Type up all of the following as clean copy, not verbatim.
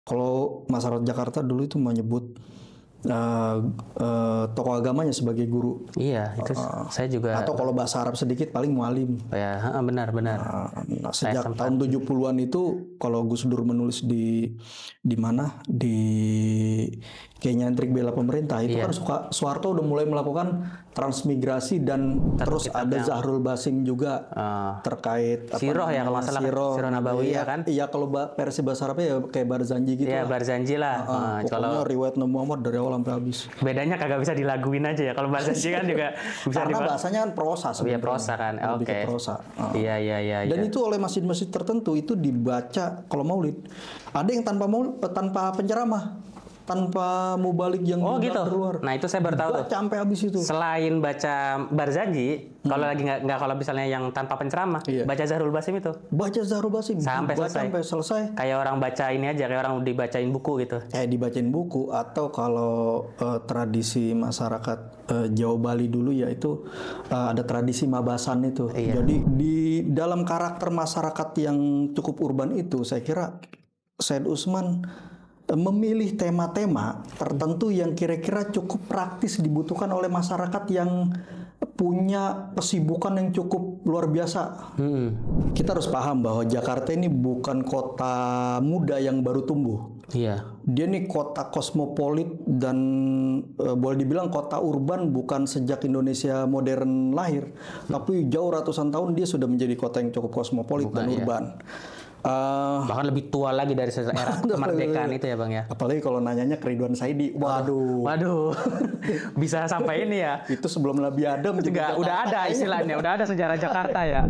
Kalau masyarakat Jakarta dulu itu menyebut tokoh agamanya sebagai guru. Iya, itu saya juga. Atau kalau bahasa Arab sedikit paling mualim. Ya, benar-benar. Nah, sejak tahun 70-an itu kalau Gus Dur menulis di mana di kayaknya intrik bela pemerintah itu kan Soeharto udah mulai melakukan transmigrasi dan terus ada Zahrul Basim juga terkait Siroh ya kalau masalah Siroh Nabawi ya kan? Iya kalau versi bahasa Arabnya ya kayak Barzanji gitu. Iya Barzanji lah. Pokoknya riwayat Nabi Muhammad dari awal sampai habis. Bedanya kagak bisa dilaguin aja ya. Kalau Barzanji kan juga bisa karena bahasanya kan prosa sebenarnya. Iya prosa kan. Oke. Prosa. Iya. Dan itu oleh masjid-masjid tertentu itu dibaca kalau maulid. Ada yang tanpa penceramah, tanpa mubalik yang gitu. Keluar. Nah itu saya baru tahu tuh. Baca sampai habis itu. Selain baca Barzanji, kalau lagi nggak kalau misalnya yang tanpa penceramah, baca Zahrul Basim itu. Baca Zahrul Basim sampai selesai. Kayak orang baca ini aja, kayak orang dibacain buku gitu. Dibacain buku atau kalau tradisi masyarakat Jawa Bali dulu ya itu ada tradisi mabasan itu. Jadi di dalam karakter masyarakat yang cukup urban itu saya kira Said Usman memilih tema-tema tertentu yang kira-kira cukup praktis dibutuhkan oleh masyarakat yang punya kesibukan yang cukup luar biasa. Kita harus paham bahwa Jakarta ini bukan kota muda yang baru tumbuh. Iya. Dia nih kota kosmopolit dan boleh dibilang kota urban bukan sejak Indonesia modern lahir, tapi jauh ratusan tahun dia sudah menjadi kota yang cukup kosmopolit dan urban. Bahkan lebih tua lagi dari era kemerdekaan itu ya Bang ya. Apalagi kalau nanyanya ke Ridwan Saidi. Waduh. Bisa sampai ini ya. Itu sebelum Nabi Adam juga udah ada istilahnya, udah ada sejarah Jakarta ya.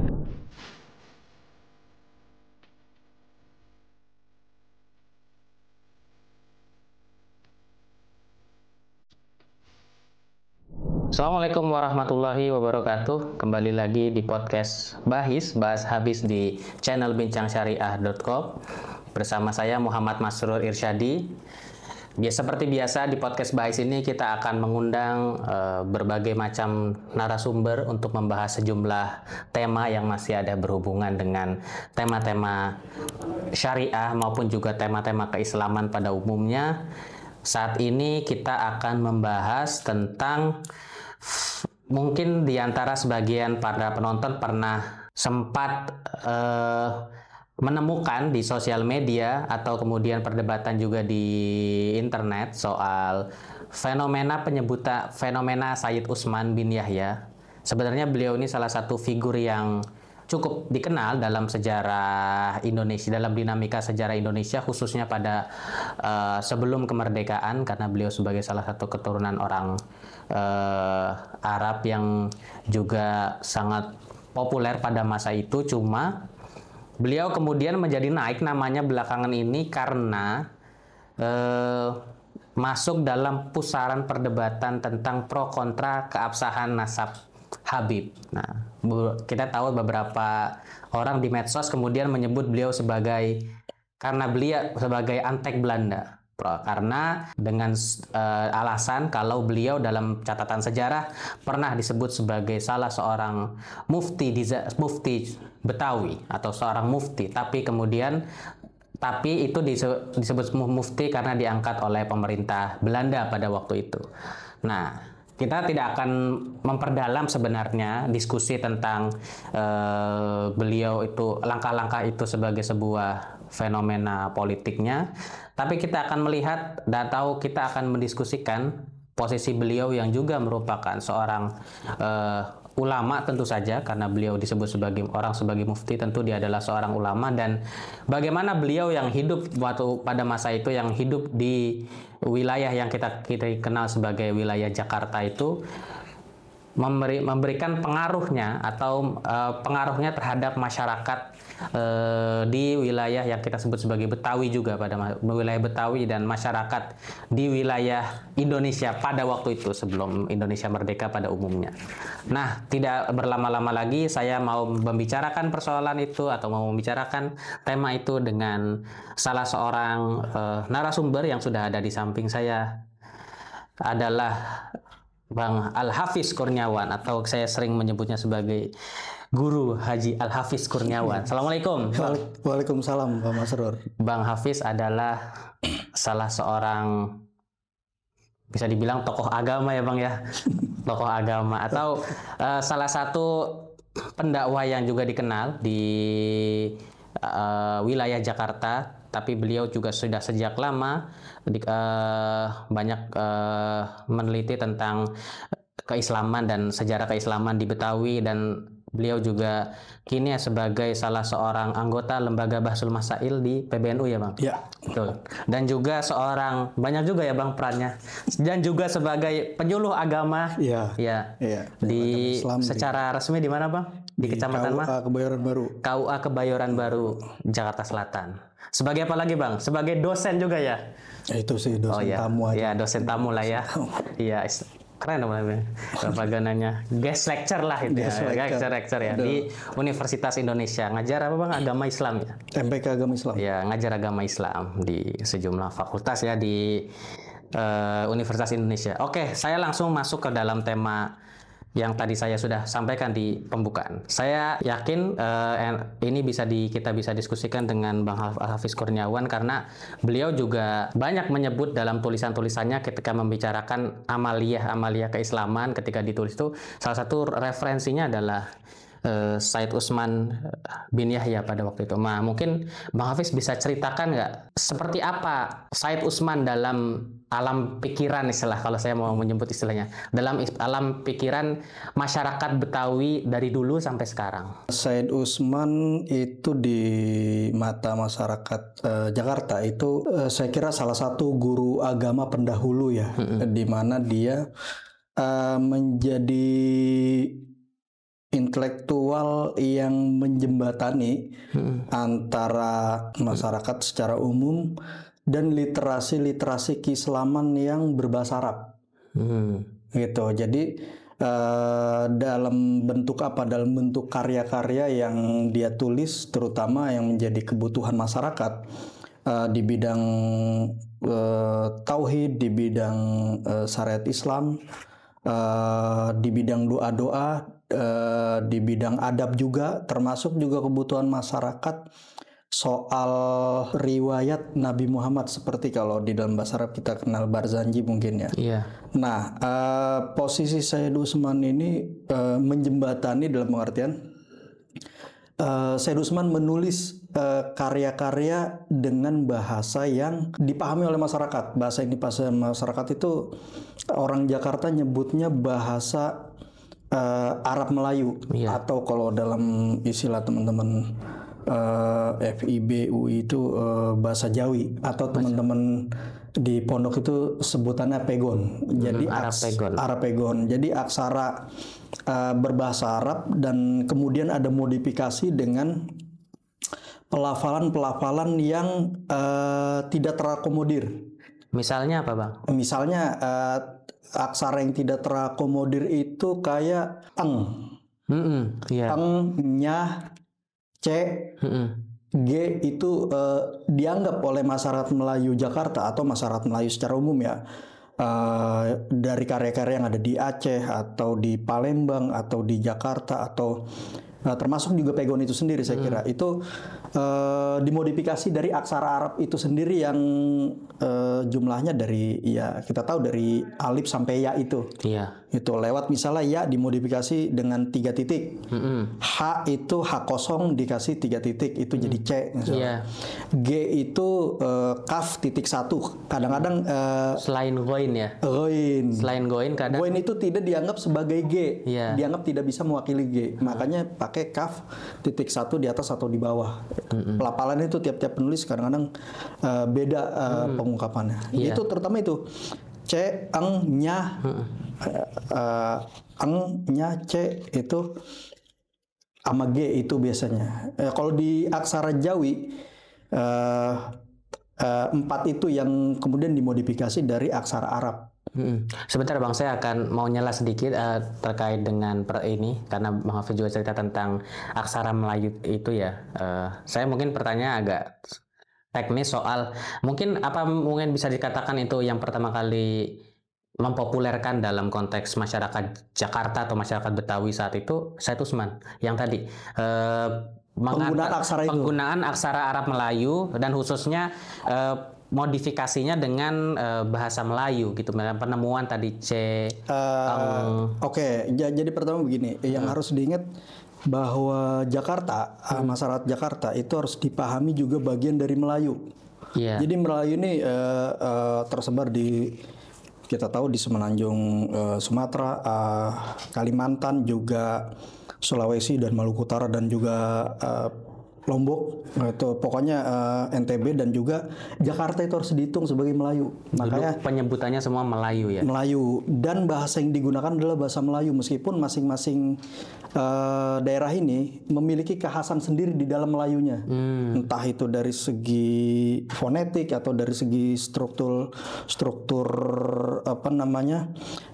Assalamualaikum warahmatullahi wabarakatuh. Kembali lagi di podcast bahas habis di channel bincangsyariah.com bersama saya Muhammad Masrur Irsyadi. Seperti biasa di podcast bahas ini kita akan mengundang berbagai macam narasumber untuk membahas sejumlah tema yang masih ada berhubungan dengan tema-tema syariah maupun juga tema-tema keislaman pada umumnya. Saat ini kita akan membahas tentang, mungkin di antara sebagian para penonton pernah sempat menemukan di sosial media atau kemudian perdebatan juga di internet soal fenomena Sayyid Utsman bin Yahya. Sebenarnya beliau ini salah satu figur yang cukup dikenal dalam sejarah Indonesia, dalam dinamika sejarah Indonesia khususnya pada sebelum kemerdekaan, karena beliau sebagai salah satu keturunan orang Arab yang juga sangat populer pada masa itu. Cuma beliau kemudian menjadi naik namanya belakangan ini karena masuk dalam pusaran perdebatan tentang pro kontra keabsahan nasab Habib. Nah, kita tahu beberapa orang di medsos kemudian menyebut beliau karena beliau sebagai antek Belanda. Karena dengan alasan kalau beliau dalam catatan sejarah pernah disebut sebagai salah seorang mufti Betawi atau seorang mufti, tapi itu disebut mufti karena diangkat oleh pemerintah Belanda pada waktu itu. Nah, kita tidak akan memperdalam sebenarnya diskusi tentang beliau itu, langkah-langkah itu sebagai sebuah fenomena politiknya, tapi kita akan melihat kita akan mendiskusikan posisi beliau yang juga merupakan seorang ulama tentu saja, karena beliau disebut sebagai mufti, tentu dia adalah seorang ulama, dan bagaimana beliau yang hidup pada masa itu, yang hidup di wilayah yang kita kenal sebagai wilayah Jakarta itu memberikan pengaruhnya pengaruhnya terhadap masyarakat di wilayah yang kita sebut sebagai Betawi juga, pada wilayah Betawi dan masyarakat di wilayah Indonesia pada waktu itu sebelum Indonesia merdeka pada umumnya. Nah, tidak berlama-lama lagi saya mau membicarakan persoalan itu atau mau membicarakan tema itu dengan salah seorang narasumber yang sudah ada di samping saya, adalah Bang Al-Hafiz Kurniawan, atau saya sering menyebutnya sebagai Guru Haji Al-Hafiz Kurniawan. Assalamualaikum. Waalaikumsalam Pak Masrur. Bang Hafiz adalah salah seorang, bisa dibilang tokoh agama ya Bang ya. Tokoh agama atau salah satu pendakwah yang juga dikenal di wilayah Jakarta. Tapi beliau juga sudah sejak lama banyak meneliti tentang keislaman dan sejarah keislaman di Betawi, dan beliau juga kini sebagai salah seorang anggota Lembaga Bahsul Masail di PBNU ya Bang? Ya. Betul. Dan juga banyak juga ya Bang perannya. Dan juga sebagai penyuluh agama. Iya. Ya. Iya. Di secara resmi di mana Bang? Di Kecamatan KUA Kebayoran Baru. KUA Kebayoran Baru, Jakarta Selatan. Sebagai apa lagi Bang? Sebagai dosen juga ya? Itu sih dosen tamu Ya, aja. dosen tamu lah ya. Iya. Keren namanya, propagananya guest lecture lah itu ya, guest lecture ya di Universitas Indonesia. Ngajar apa Bang? Agama Islam ya? MPK Agama Islam. Ya, ngajar agama Islam di sejumlah fakultas ya di Universitas Indonesia. Oke, saya langsung masuk ke dalam tema yang tadi saya sudah sampaikan di pembukaan. Saya yakin ini kita bisa diskusikan dengan Bang Hafiz Kurniawan karena beliau juga banyak menyebut dalam tulisan-tulisannya ketika membicarakan amaliyah keislaman. Ketika ditulis itu salah satu referensinya adalah Said Utsman bin Yahya pada waktu itu. Nah, mungkin Bang Hafiz bisa ceritakan nggak seperti apa Said Utsman dalam alam pikiran, kalau saya mau menyebut istilahnya, dalam alam pikiran masyarakat Betawi dari dulu sampai sekarang. Said Utsman itu di mata masyarakat Jakarta itu saya kira salah satu guru agama pendahulu ya, di mana dia menjadi intelektual yang menjembatani antara masyarakat secara umum dan literasi keislaman yang berbahasa Arab. Gitu. Jadi dalam bentuk apa? Dalam bentuk karya-karya yang dia tulis, terutama yang menjadi kebutuhan masyarakat di bidang tauhid, di bidang syariat Islam, di bidang doa-doa, di bidang adab juga, termasuk juga kebutuhan masyarakat soal riwayat Nabi Muhammad, seperti kalau di dalam bahasa Arab kita kenal Barzanji mungkin ya. Iya. Nah, posisi Said Utsman ini menjembatani dalam pengertian Said Utsman menulis karya-karya dengan bahasa yang dipahami oleh masyarakat. Bahasa yang dipahami masyarakat itu orang Jakarta nyebutnya bahasa Arab Melayu, atau kalau dalam istilah teman-teman FIB UI itu bahasa Jawi, atau teman-teman di pondok itu sebutannya pegon. Jadi Arab pegon. Jadi aksara berbahasa Arab dan kemudian ada modifikasi dengan pelafalan yang tidak terakomodir. Misalnya apa Bang? Misalnya aksara yang tidak terakomodir itu kayak eng, eng, nyah, c, g itu dianggap oleh masyarakat Melayu Jakarta atau masyarakat Melayu secara umum ya, dari karya-karya yang ada di Aceh atau di Palembang atau di Jakarta atau termasuk juga pegon itu sendiri, saya kira itu dimodifikasi dari aksara Arab itu sendiri yang jumlahnya dari, ya kita tahu dari alif sampai ya itu. Iya. Itu lewat misalnya ya dimodifikasi dengan 3 titik. H itu H kosong dikasih 3 titik itu jadi C misalnya. G itu kaf titik 1. Kadang-kadang selain goin ya. Goin. Selain goin kadang goin itu tidak dianggap sebagai G. Iya. Dianggap tidak bisa mewakili G. Makanya pakai kaf titik 1 di atas atau di bawah. Pelafalan itu tiap-tiap penulis kadang-kadang beda pengungkapannya. Iya. Itu terutama itu C, eng, nya, eng, nya, C itu sama G itu biasanya. Kalau di aksara Jawi 4 itu yang kemudian dimodifikasi dari aksara Arab. Sebentar Bang, saya akan mau nyela sedikit terkait dengan ini karena Bang Hafiz juga cerita tentang aksara Melayu itu ya. Saya mungkin pertanyaan agak teknis soal mungkin bisa dikatakan itu yang pertama kali mempopulerkan dalam konteks masyarakat Jakarta atau masyarakat Betawi saat itu Said Usman yang tadi penggunaan aksara Arab Melayu dan khususnya modifikasinya dengan bahasa Melayu gitu, penemuan tadi Oke, jadi pertama begini, yang harus diingat bahwa Jakarta, masyarakat Jakarta itu harus dipahami juga bagian dari Melayu. Jadi Melayu ini tersebar di, kita tahu di Semenanjung Sumatera, Kalimantan, juga Sulawesi dan Maluku Utara, dan juga Lombok, itu pokoknya NTB, dan juga Jakarta itu harus dihitung sebagai Melayu. Makanya penyebutannya semua Melayu ya. Melayu, dan bahasa yang digunakan adalah bahasa Melayu, meskipun masing-masing daerah ini memiliki kekhasan sendiri di dalam Melayunya. Entah itu dari segi fonetik atau dari segi struktur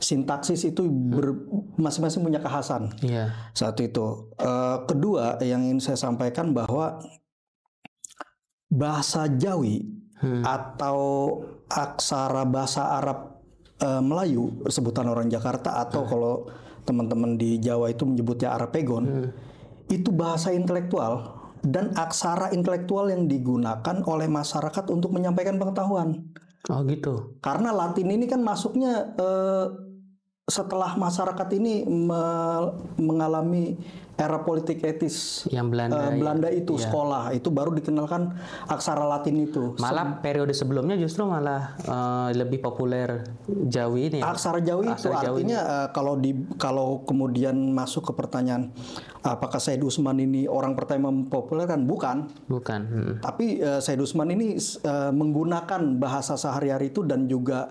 sintaksis, itu masing-masing punya kekhasan. Satu itu. Kedua yang ingin saya sampaikan bahwa bahasa Jawi atau aksara bahasa Arab Melayu, sebutan orang Jakarta, atau kalau teman-teman di Jawa itu menyebutnya Arapegon, itu bahasa intelektual dan aksara intelektual yang digunakan oleh masyarakat untuk menyampaikan pengetahuan. Oh gitu. Karena Latin ini kan masuknya setelah masyarakat ini mengalami era politik etis yang Belanda itu sekolah, itu baru dikenalkan aksara Latin itu. Malah periode sebelumnya justru malah lebih populer Jawi ini. Aksara Jawi itu artinya kalau kemudian masuk ke pertanyaan apakah Said Usman ini orang pertama mempopulerkan? Bukan. Tapi Said Usman ini menggunakan bahasa sehari-hari itu dan juga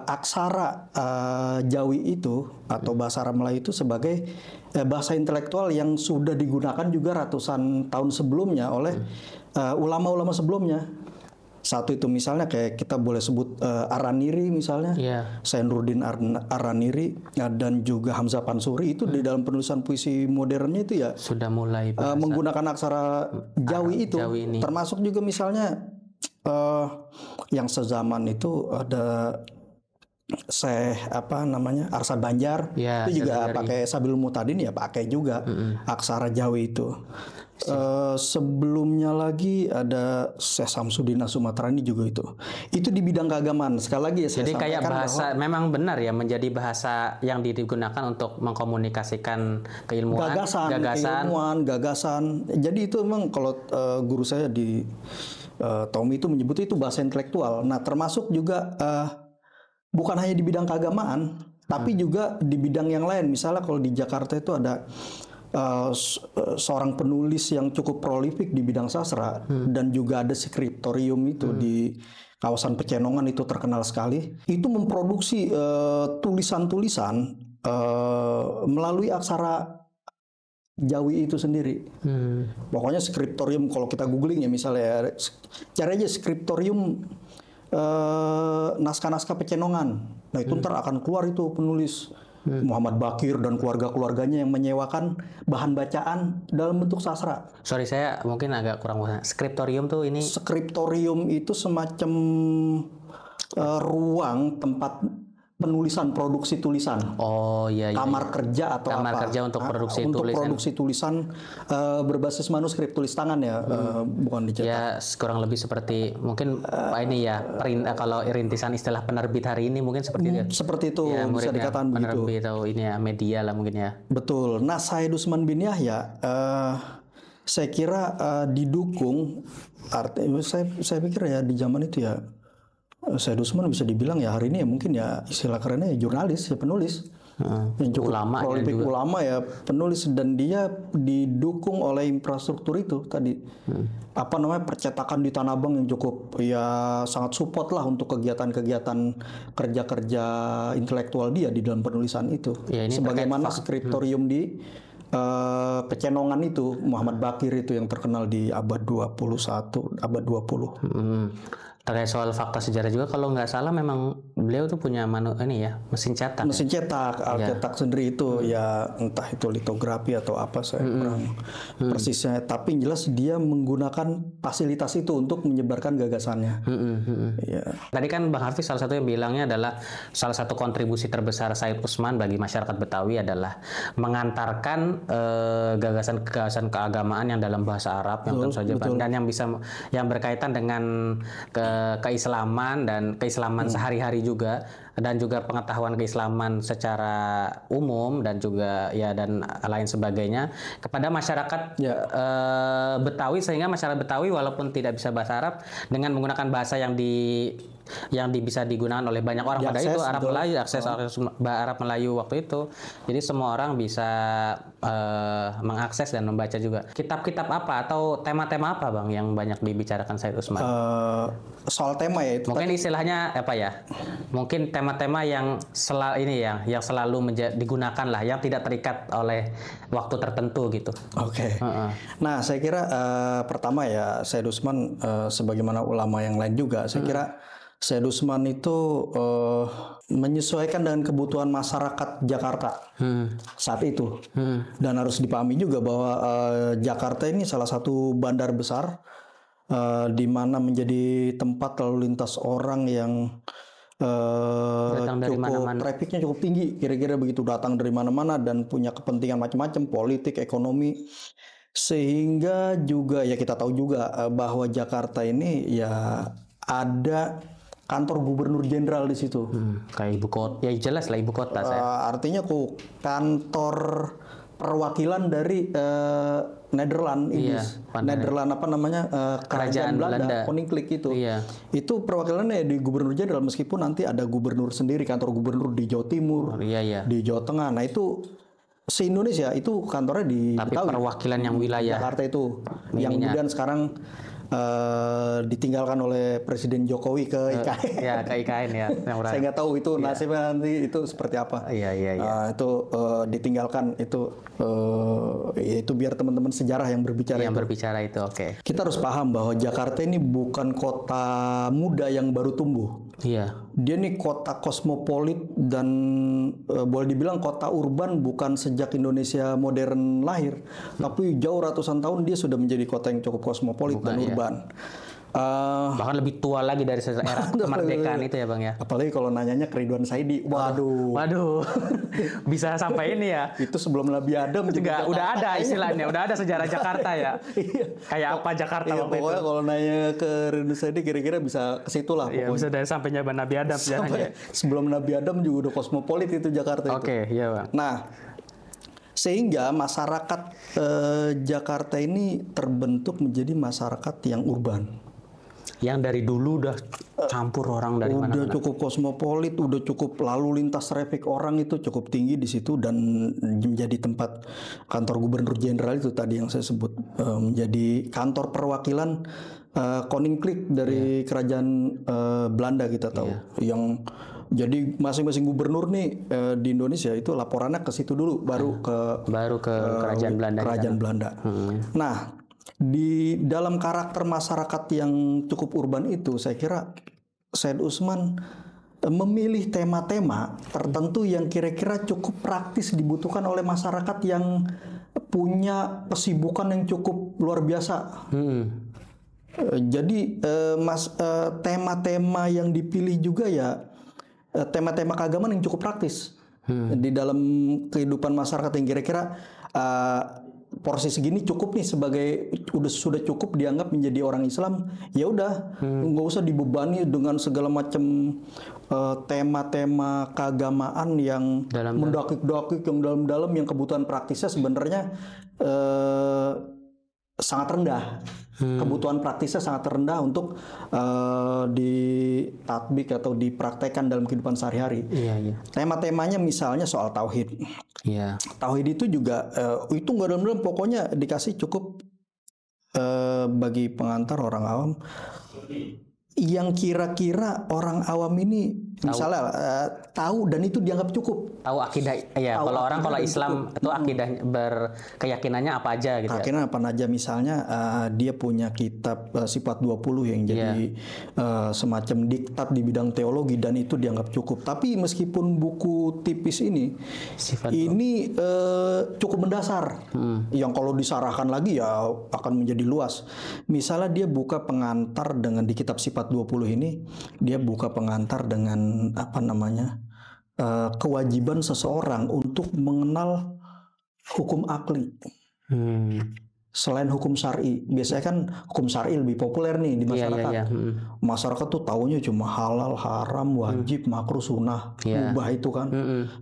aksara Jawi itu atau bahasa Arab Melayu itu sebagai bahasa intelektual yang sudah digunakan juga ratusan tahun sebelumnya oleh ulama-ulama sebelumnya. Satu itu misalnya kayak kita boleh sebut Araniri misalnya, Zainuddin Araniri, dan juga Hamzah Pansuri, itu di dalam penulisan puisi modernnya itu ya sudah mulai menggunakan aksara Jawi itu. Termasuk juga misalnya yang sezaman itu ada Arsad Banjar, itu juga pakai Sabilul Mu'tadin, ya pakai juga aksara Jawi itu. Sebelumnya lagi ada Syekh Samsudin Sumatrani juga itu di bidang keagamaan. Sekali lagi ya, jadi kayak bahasa memang benar ya, menjadi bahasa yang digunakan untuk mengkomunikasikan keilmuan, gagasan. Jadi itu memang kalau guru saya di Tommy itu menyebut itu bahasa intelektual. Nah, termasuk juga bukan hanya di bidang keagamaan, tapi juga di bidang yang lain. Misalnya kalau di Jakarta itu ada seorang penulis yang cukup prolifik di bidang sastra, dan juga ada skriptorium itu di kawasan Pecenongan, itu terkenal sekali. Itu memproduksi tulisan-tulisan melalui aksara Jawi itu sendiri. Pokoknya skriptorium, kalau kita googling ya misalnya, cari aja skriptorium naskah-naskah Pecenongan. Nah itu ntar akan keluar itu penulis Muhammad Bakir dan keluarga-keluarganya yang menyewakan bahan bacaan dalam bentuk sastra. Sorry, saya mungkin agak kurang paham. Skriptorium tuh ini? Skriptorium itu semacam ruang tempat penulisan, produksi tulisan. Oh iya. Kamar kerja atau kamar apa? kerja untuk produksi untuk tulisan. Produksi tulisan berbasis manuskrip, tulis tangan ya, bukan dicetak. Ya kurang lebih seperti mungkin ini ya, kalau rintisan istilah penerbit hari ini mungkin seperti itu. Seperti itu ya, bisa dikatakan begitu. Penerbit atau ini ya, media lah mungkin ya. Betul. Nah, Said Usman bin Yahya saya kira didukung, artinya saya pikir ya di zaman itu ya, Said Usman bisa dibilang ya hari ini ya mungkin ya istilah kerennya ya jurnalis, ya penulis. Yang cukup prolific ulama ya, penulis, dan dia didukung oleh infrastruktur itu tadi. Percetakan di Tanah Abang yang cukup ya sangat support lah untuk kegiatan-kegiatan kerja-kerja intelektual dia di dalam penulisan itu. Ya, sebagaimana skriptorium di Pecenongan itu, Muhammad Bakir itu yang terkenal di abad 21, abad 20. Terkait soal fakta sejarah juga, kalau nggak salah memang beliau tuh punya mesin cetak. Mesin cetak, cetak sendiri itu ya, entah itu litografi atau apa, saya kurang persisnya. Tapi yang jelas dia menggunakan fasilitas itu untuk menyebarkan gagasannya. Ya. Tadi kan Bang Hafiz salah satu yang bilangnya adalah salah satu kontribusi terbesar Said Usman bagi masyarakat Betawi adalah mengantarkan gagasan-gagasan keagamaan yang dalam bahasa Arab yang tentu saja dan yang berkaitan dengan keislaman dan keislaman sehari-hari juga, dan juga pengetahuan keislaman secara umum dan juga dan lain sebagainya kepada masyarakat Betawi, sehingga masyarakat Betawi walaupun tidak bisa bahasa Arab dengan menggunakan bahasa yang bisa digunakan oleh banyak orang pada itu, Arab Melayu, akses Arab Melayu waktu itu. Jadi semua orang bisa mengakses dan membaca juga. Kitab-kitab apa atau tema-tema apa Bang yang banyak dibicarakan Said Usman? Soal tema ya itu. Mungkin istilahnya apa ya? Mungkin tema-tema yang selalu digunakan lah, yang tidak terikat oleh waktu tertentu gitu. Oke. Nah, saya kira pertama ya Said Usman sebagaimana ulama yang lain juga, saya kira Said Usman itu menyesuaikan dengan kebutuhan masyarakat Jakarta saat itu. Dan harus dipahami juga bahwa Jakarta ini salah satu bandar besar di mana menjadi tempat lalu lintas orang yang trafficnya cukup tinggi, kira-kira begitu, datang dari mana-mana dan punya kepentingan macam-macam, politik, ekonomi, sehingga juga ya kita tahu juga bahwa Jakarta ini ya ada kantor gubernur jenderal di situ. Kayak ibu kota, ya jelas lah ibu kota. Artinya kantor perwakilan dari Nederland, Nederland apa namanya, kerajaan Belanda, Koninklijk itu. Iya. Itu perwakilannya di gubernur jenderal, meskipun nanti ada gubernur sendiri, kantor gubernur di Jawa Timur, di Jawa Tengah. Nah itu se-Indonesia itu kantornya di Betawi. Perwakilan yang wilayah Jakarta itu, yang kemudian sekarang ditinggalkan oleh Presiden Jokowi ke IKN. Ya, ke IKN ya. Saya nggak tahu itu nasibnya nanti itu seperti apa. Itu ditinggalkan itu biar teman-teman sejarah yang berbicara. Itu, oke. Kita harus paham bahwa Jakarta ini bukan kota muda yang baru tumbuh. Iya. Dia nih kota kosmopolit dan boleh dibilang kota urban bukan sejak Indonesia modern lahir, tapi jauh ratusan tahun dia sudah menjadi kota yang cukup kosmopolit dan urban. Bahkan lebih tua lagi dari era kemerdekaan itu ya Bang ya. Apalagi kalau nanyanya ke Ridwan Saidi. Waduh. Bisa sampai ini ya. Itu sebelum Nabi Adam juga udah ada istilahnya, udah ada sejarah Jakarta ya. Kayak apa Jakarta waktu itu. Pokoknya kalau nanya ke Ridwan Saidi kira-kira bisa ke situ lah. Iya, bisa dari sampainya Nabi Adam sejarahnya. Sebelum Nabi Adam juga udah kosmopolit itu Jakarta itu. Oke, iya Bang. Nah, sehingga masyarakat Jakarta ini terbentuk menjadi masyarakat yang urban. Yang dari dulu udah campur orang dari mana-mana. Udah cukup kosmopolit, udah cukup lalu lintas traffic orang itu cukup tinggi di situ, dan menjadi tempat kantor gubernur jenderal itu tadi yang saya sebut, menjadi kantor perwakilan Koninklijk dari kerajaan Belanda, kita tahu. Yang jadi masing-masing gubernur nih di Indonesia itu laporannya ke situ dulu, baru ke kerajaan Belanda. Belanda. Nah, di dalam karakter masyarakat yang cukup urban itu, saya kira Said Usman memilih tema-tema tertentu yang kira-kira cukup praktis dibutuhkan oleh masyarakat yang punya kesibukan yang cukup luar biasa. Jadi tema-tema yang dipilih juga ya tema-tema keagamaan yang cukup praktis di dalam kehidupan masyarakat, yang kira-kira porsi segini cukup nih, sebagai sudah cukup dianggap menjadi orang Islam, ya udah nggak usah dibebani dengan segala macam tema-tema keagamaan yang mendakik-dakik, yang dalam-dalam, yang kebutuhan praktisnya sebenarnya sangat rendah. Kebutuhan praktisnya sangat rendah untuk ditatbik atau dipraktekkan dalam kehidupan sehari-hari. Tema-temanya misalnya soal tauhid. Tauhid itu juga itu nggak dalam-dalam, pokoknya dikasih cukup bagi pengantar orang awam yang kira-kira orang awam ini misalnya tahu dan itu dianggap cukup. Tahu akidah ya. Kalau Islam itu akidah berkeyakinannya apa aja gitu. Keyakinan apa aja, misalnya dia punya kitab Sifat 20 yang jadi semacam diktat di bidang teologi, dan itu dianggap cukup. Tapi meskipun buku tipis ini cukup mendasar. Yang kalau disarahkan lagi ya akan menjadi luas. Misalnya dia buka pengantar dengan di kitab Sifat sifat 20 ini dia buka pengantar dengan apa namanya? Kewajiban seseorang untuk mengenal hukum akli. Selain hukum syar'i, biasanya kan hukum syar'i lebih populer nih di masyarakat. Masyarakat tuh taunya cuma halal, haram, wajib, makruh, sunnah, mubah itu kan.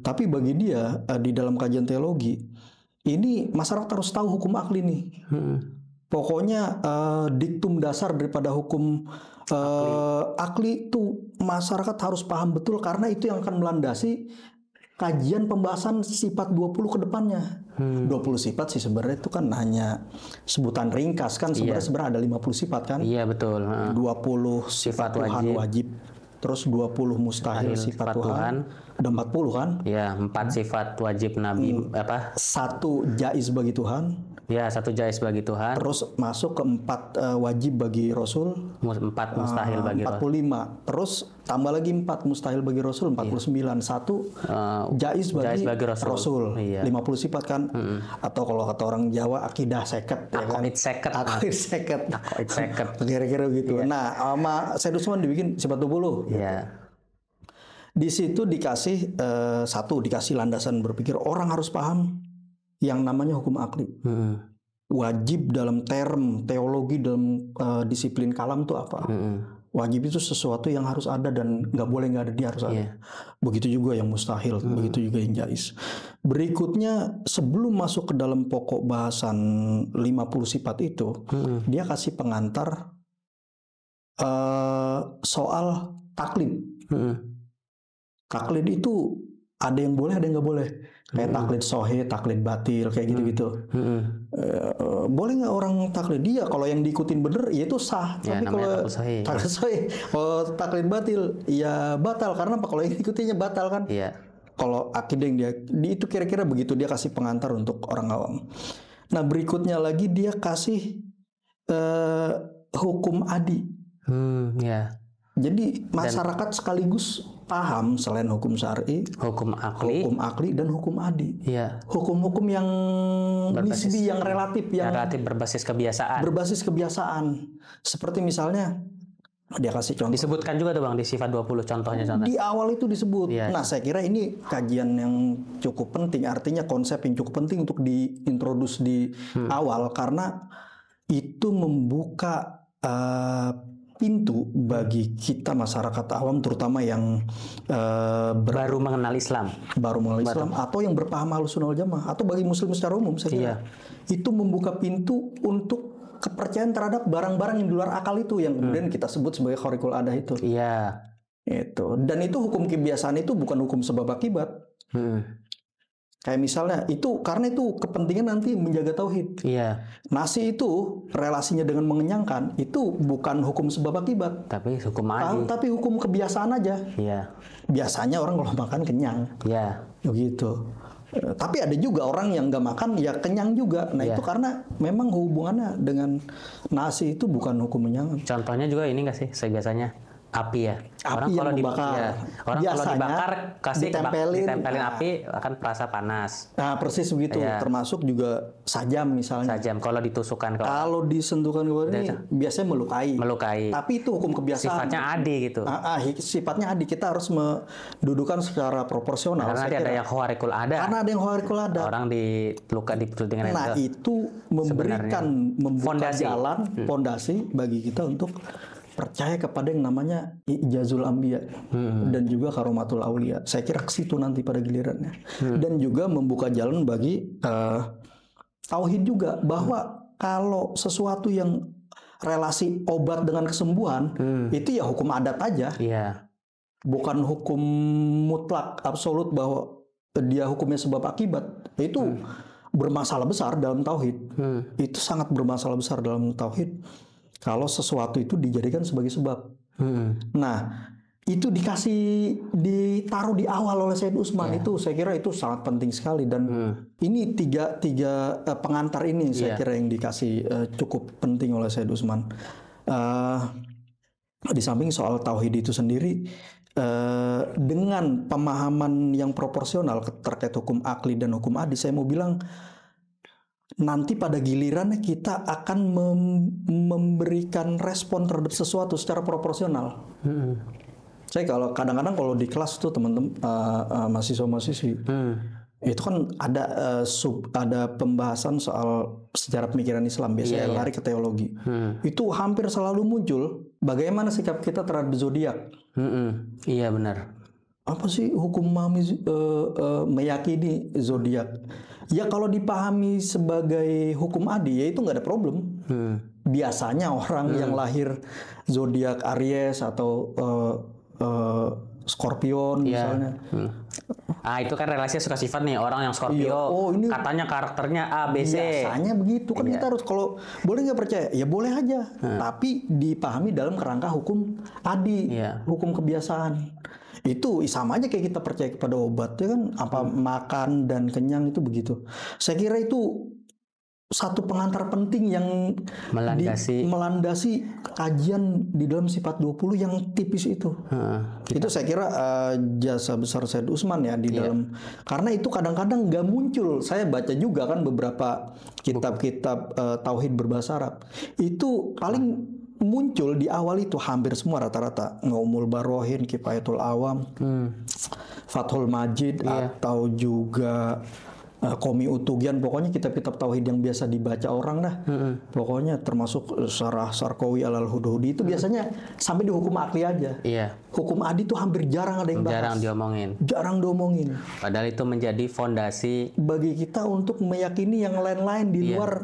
Tapi bagi dia di dalam kajian teologi, ini masyarakat harus tahu hukum akli nih. Pokoknya diktum dasar daripada hukum akli itu masyarakat harus paham betul, karena itu yang akan melandasi kajian pembahasan sifat 20 ke depannya. 20 sifat sih sebenarnya itu kan hanya sebutan ringkas kan, sebenarnya ada 50 sifat kan. Iya betul. 20 sifat Tuhan wajib. Terus 20 mustahil sifat Tuhan. Ada 40 kan? Iya, 4 sifat wajib Nabi apa? 1 jaiz bagi Tuhan. Ya, 1 jaiz bagi Tuhan. Terus masuk ke 4 wajib bagi Rasul. 4 mustahil bagi Rasul. 45. Terus tambah lagi 4 mustahil bagi Rasul, 49. 1 jaiz bagi Rasul. 50 sifat kan. Atau kalau kata orang Jawa akidah seket ya kan. Akidah seket. Kira-kira gitu. Nah, sama Said Utsman dibikin sifat 20. Iya. Di situ dikasih dikasih landasan berpikir, orang harus paham yang namanya hukum akli. Wajib dalam term teologi, dalam disiplin kalam itu apa? Wajib itu sesuatu yang harus ada dan nggak boleh nggak ada, dia harus ada. Begitu juga yang mustahil, begitu juga yang jaiz. Berikutnya sebelum masuk ke dalam pokok bahasan 50 sifat itu, dia kasih pengantar soal taklid. Taklid itu ada yang boleh, ada yang nggak boleh. Kayak taklid sohih, taklid batil, kayak gitu-gitu. Boleh nggak orang taklid? Dia kalau yang diikutin bener, ya itu sah. Ya, tapi kalau taklid sohih, kalau taklid batil, ya batal. Karena apa? Kalau yang diikutinya batal kan. Iya. Kalau akidah yang dia itu kira-kira begitu, dia kasih pengantar untuk orang awam. Nah berikutnya lagi dia kasih hukum adi. Ya. Jadi masyarakat sekaligus paham selain hukum syar'i, hukum akli dan hukum adi. Iya. Hukum-hukum yang nisbi, yang relatif, yang berbasis kebiasaan. Berbasis kebiasaan. Seperti misalnya dia kasih contoh. Disebutkan juga tuh Bang di sifat 20 contohnya. Di awal itu disebut. Ya. Nah, saya kira ini kajian yang cukup penting, artinya konsep yang cukup penting untuk diintroduce di awal, karena itu membuka pintu bagi kita masyarakat awam, terutama yang baru mengenal Islam, atau yang berpaham Ahlussunnah wal Jamaah, atau bagi muslim secara umum, saya kira itu membuka pintu untuk kepercayaan terhadap barang-barang yang di luar akal itu, yang kemudian kita sebut sebagai khariqul adah itu. Iya. Itu. Dan itu hukum kebiasaan, itu bukan hukum sebab akibat. Kayak misalnya itu, karena itu kepentingan nanti menjaga tauhid. Iya. Nasi itu relasinya dengan mengenyangkan, itu bukan hukum sebab akibat. Tapi hukum adi. Tapi hukum kebiasaan aja. Iya. Biasanya orang kalau makan kenyang. Iya. Begitu. Tapi ada juga orang yang nggak makan ya kenyang juga. Nah itu karena memang hubungannya dengan nasi itu bukan hukum menyangan. Contohnya juga ini nggak sih, biasanya api ya. Api yang membakar. Orang kalau dibakar kasih ditempelin api akan terasa panas. Nah persis begitu. Termasuk juga sajam misalnya. Sajam kalau ditusukkan. Kalau disentuhkan ke ini biasanya melukai. Tapi itu hukum kebiasaan. Sifatnya adi gitu. Sifatnya adi. Kita harus mendudukan secara proporsional. Karena ada yang khawarikul ada. Karena ada yang khawarikul ada. Orang diluka dengan nah itu membuka jalan, fondasi bagi kita untuk percaya kepada yang namanya ijazul anbiya dan juga karomatul aulia. Saya kira ke situ nanti pada gilirannya. Dan juga membuka jalan bagi tauhid juga, bahwa kalau sesuatu yang relasi obat dengan kesembuhan itu ya hukum adat aja. Bukan hukum mutlak absolut bahwa dia hukumnya sebab akibat. Itu bermasalah besar dalam tauhid. Itu sangat bermasalah besar dalam tauhid kalau sesuatu itu dijadikan sebagai sebab. Nah, itu ditaruh di awal oleh Said Utsman. Itu saya kira itu sangat penting sekali. Dan ini tiga pengantar ini saya kira yang dikasih cukup penting oleh Said Utsman. Di samping soal tauhid itu sendiri, dengan pemahaman yang proporsional terkait hukum akli dan hukum adi, saya mau bilang nanti pada gilirannya kita akan memberikan respon terhadap sesuatu secara proporsional. Saya kalau kadang-kadang kalau di kelas tuh teman-teman mahasiswa-mahasiswi itu kan ada ada pembahasan soal sejarah pemikiran Islam, biasanya lari ke teologi. Itu hampir selalu muncul bagaimana sikap kita terhadap zodiak. Iya benar. Apa sih hukum meyakini zodiak? Ya kalau dipahami sebagai hukum adi ya itu nggak ada problem. Biasanya orang yang lahir zodiak Aries atau Scorpion misalnya. Itu kan relasinya suka sifat nih, orang yang Scorpio ini katanya karakternya A, B, C. Biasanya begitu kan kita harus, kalau boleh nggak percaya ya boleh aja, tapi dipahami dalam kerangka hukum adi, hukum kebiasaan. Itu sama aja kayak kita percaya kepada obat ya kan, apa makan dan kenyang itu begitu. Saya kira itu satu pengantar penting yang melandasi kajian di dalam sifat 20 yang tipis itu. Itu saya kira jasa besar Said Usman ya di dalam, karena itu kadang-kadang nggak muncul. Saya baca juga kan beberapa kitab-kitab tauhid berbahasa Arab. Itu paling muncul di awal itu hampir semua rata-rata Ngaumul Barohin, Kifayatul Awam, Fathul Majid atau juga Qomi Utugian, pokoknya kitab-kitab tauhid yang biasa dibaca orang dah. Pokoknya termasuk Syarah Sarqawi Alal Hudhudi itu biasanya sampai di hukum akli aja. Hukum adi itu hampir jarang ada yang bahas. Jarang diomongin. Padahal itu menjadi fondasi bagi kita untuk meyakini yang lain-lain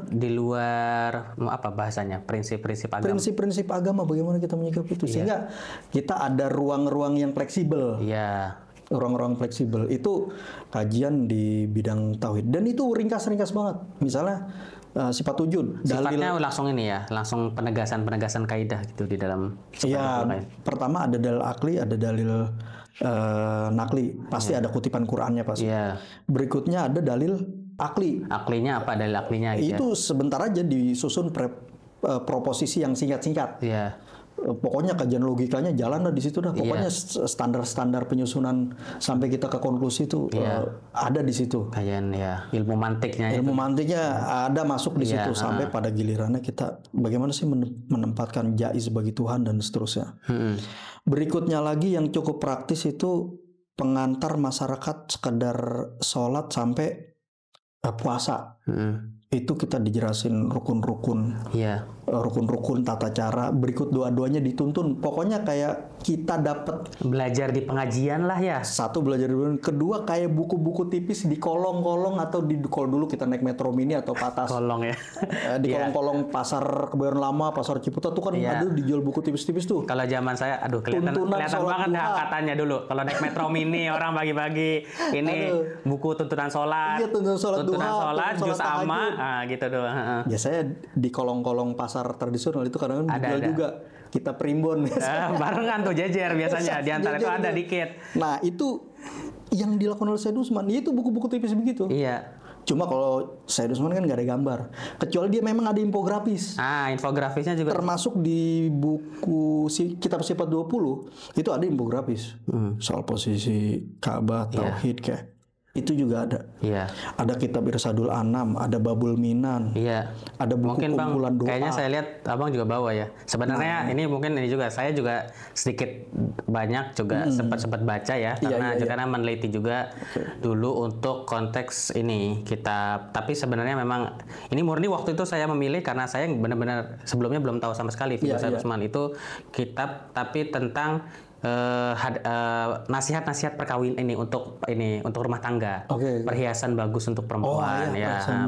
di luar apa bahasanya? Prinsip-prinsip agama. Prinsip-prinsip agama, bagaimana kita menyikapi itu sehingga kita ada ruang-ruang yang fleksibel. Ruang-ruang fleksibel itu kajian di bidang tauhid, dan itu ringkas-ringkas banget. Misalnya sifat wujud, sifatnya langsung ini ya, langsung penegasan kaidah gitu di dalam. Pertama ada dalil akli, ada dalil nakli, pasti ada kutipan Qur'annya pasti. Berikutnya ada dalil akli. Aklinya apa dalil aklinya? Itu sebentar aja disusun proposisi yang singkat-singkat. Pokoknya kajian logikanya jalan lah di situ dah. Pokoknya standar-standar penyusunan sampai kita ke konklusi itu ada di situ. Kajian ilmu mantiknya. Ilmu mantiknya ada masuk di situ sampai pada gilirannya kita bagaimana sih menempatkan jaiz bagi Tuhan dan seterusnya. Berikutnya lagi yang cukup praktis itu pengantar masyarakat sekedar sholat sampai puasa. Itu kita dijelasin rukun-rukun, rukun-rukun tata cara. Berikut doa-doanya dituntun. Pokoknya kayak kita dapat belajar di pengajian lah ya. Satu, belajar di pengajian. Kedua, kayak buku-buku tipis di kolong-kolong atau di kalau dulu kita naik Metro Mini atau Patas. Kolong ya. Di kolong-kolong pasar Kebayoran Lama, pasar Ciputat tuh kan ada dijual buku tipis-tipis tuh. Kalau zaman saya, kelihatan banget angkatannya dulu. Kalau naik Metro Mini orang bagi-bagi ini buku tuntunan sholat. Tuntunan sholat, juz amma. Gitu doang. Biasanya di kolong-kolong pasar tradisional itu kadang dijual juga kita primbon. Barengan tuh jejer biasanya. Di antara itu ada dikit. Nah itu yang dilakukan oleh Said Usman, itu buku-buku tipis begitu. Cuma kalau Said Usman kan nggak ada gambar, kecuali dia memang ada infografis. Infografisnya juga. Termasuk di buku kitab sifat 20 itu ada infografis soal posisi Ka'bah, tauhid kayak. Itu juga ada. Ada kitab Irsadul Anam, ada Babul Minan. Ada buku mungkin kumpulan doa. Kayaknya saya lihat Abang juga bawa ya. Sebenarnya ini juga saya juga sedikit banyak juga sempat baca ya, karena meneliti juga dulu untuk konteks ini kitab. Tapi sebenarnya memang ini murni waktu itu saya memilih karena saya benar-benar sebelumnya belum tahu sama sekali figur Said Usman itu kitab tapi tentang nasihat-nasihat perkawin untuk rumah tangga, perhiasan bagus untuk perempuan,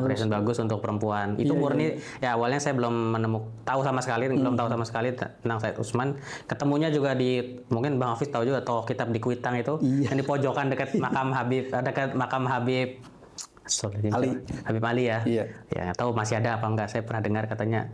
perhiasan bagus untuk perempuan. Itu murni ya awalnya saya belum tahu sama sekali tentang Said Usman. Ketemunya juga mungkin Bang Hafiz tahu juga tokoh kitab di Kuitang itu yang di pojokan dekat makam Habib Ali ya. Ya nggak tahu masih ada apa enggak, saya pernah dengar katanya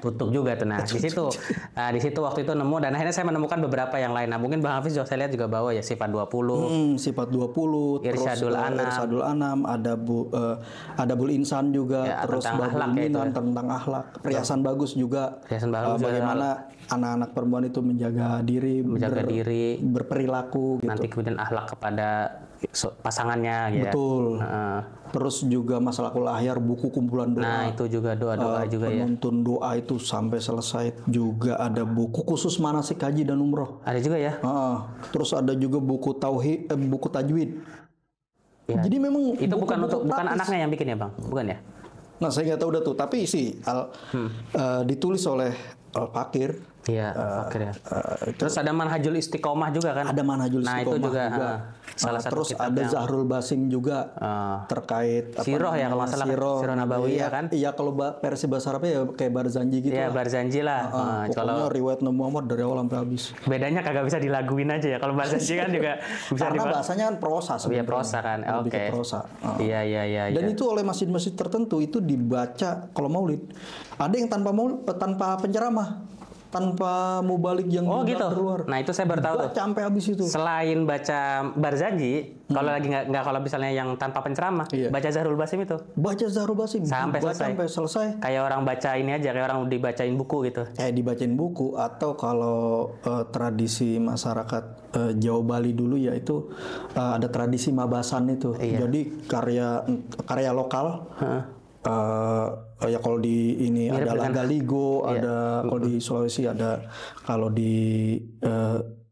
tutup juga tuh. Nah, di situ waktu itu nemu dan akhirnya saya menemukan beberapa yang lain. Nah, mungkin Bang Hafiz juga saya lihat juga bawa ya sifat 20. Sifat 20, Irsyadul Anam, ada Bul Insan juga, ya, terus Babul Minan tentang akhlak. Perhiasan bagus juga. Bagaimana anak-anak perempuan itu menjaga diri, berperilaku gitu. Nanti kemudian akhlak kepada pasangannya gitu. Betul. Terus juga masalah ahyar, buku kumpulan doa. Nah, itu juga doa-doa juga ya. Penuntun doa itu sampai selesai. Juga ada buku khusus manasik haji dan umroh. Ada juga ya. Terus ada juga buku tauhid, buku tajwid. Ya. Jadi memang itu bukan anaknya yang bikin ya, Bang? Bukan ya? Nah, saya nggak tahu udah tuh, tapi ditulis oleh Al-Fakir. Iya, Fakir ya. Terus ada Manhajul Istiqomah juga kan? Ada Manhajul Istiqomah itu juga. Salah satu terus ada Zahrul Basim juga terkait Siroh ya kalau nggak salah. Siroh Nabawiyah kan? Iya, kalau versi bahasa Arabnya ya kayak Barzanji gitu. Iya, Barzanji lah. Pokoknya riwayat Nabi Muhammad dari awal sampai habis. Bedanya kagak bisa dilaguin aja ya. Kalau Barzanji kan juga bisa karena bahasanya kan prosa sebenarnya. Iya, prosa kan. Oke. Prosa. Iya. Dan itu oleh masjid-masjid tertentu itu dibaca kalau maulid. Ada yang tanpa penceramah. Tanpa mubalik yang gitu. Keluar. Nah, itu saya baru tahu tuh. Sampai habis itu. Selain baca Barzanji, kalau lagi nggak kalau misalnya yang tanpa penceramah, baca Zahrul Basim itu. Baca Zahrul Basim sampai selesai. Kayak orang baca ini aja, kayak orang dibacain buku gitu. Kayak dibacain buku, atau kalau tradisi masyarakat Jawa Bali dulu ya itu ada tradisi mabasan itu. Jadi karya lokal. Ya kalau di ini mirip ada Lagaligo, ada kalau di Sulawesi ada, kalau di